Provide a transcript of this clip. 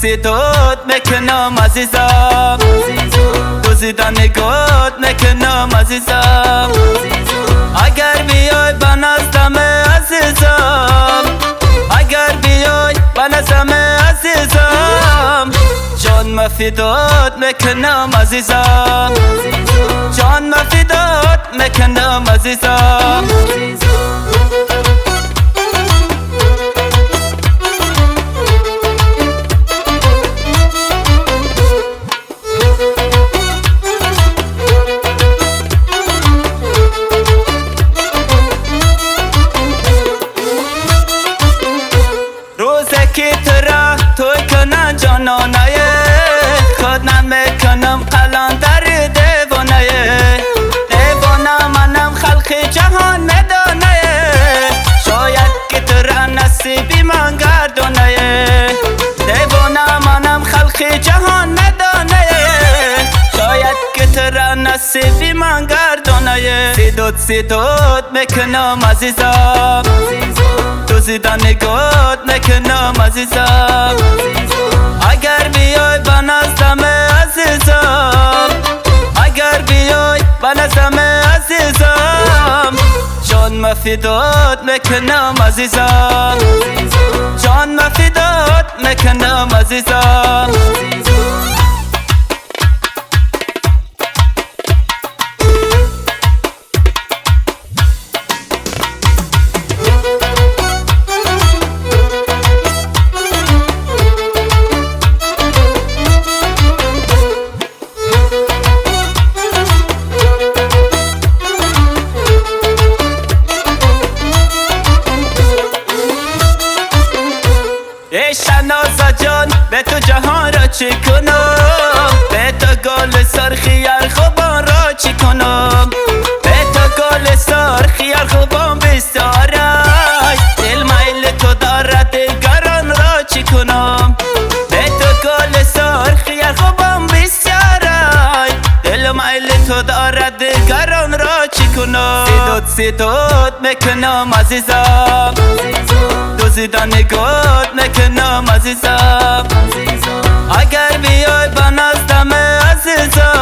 سیدود میکنم عزیزم، دوزیدن نگات میکنم عزیزم. اگر بیای به نزدم عزیزم، اگر بیای به نزدم عزیزم، جان مفیدات میکنم عزیزم، جان مفیدات میکنم عزیزم. روزه که ترا توی کنن جانانه، خود نمیکنم قلندر دیوانه. دیوانه منم خلق جهان میدانه، شاید که ترا نصیبی من گردانه. دیوانه منم خلق جهان میدانه، شاید که ترا نصیبی من گردانه. سیدود میکنم عزیزم، دوزیدن نگات میکنم عزیزم. اگر بیای به نزدم عزیزم، اگر بیای به نزدم عزیزم، جان مفیدات میکنم عزیزم، جان مفیدات میکنم عزیزم. شنازه جان به تو جهان را چی کنم، به تو گل سرخی خوبان را چی کنم، به تو گل سرخی خوبان بسیاره، دل میل تو دارد دیگران را چی کنم، به تو گل سرخی خوبان بسیاره، دل میل تو دارد دیگران را چی کنم. سیدود میکنم عزیزم، دوزیدن نگات میکنم عزیزم. اگر بیای به نزدم عزیزم.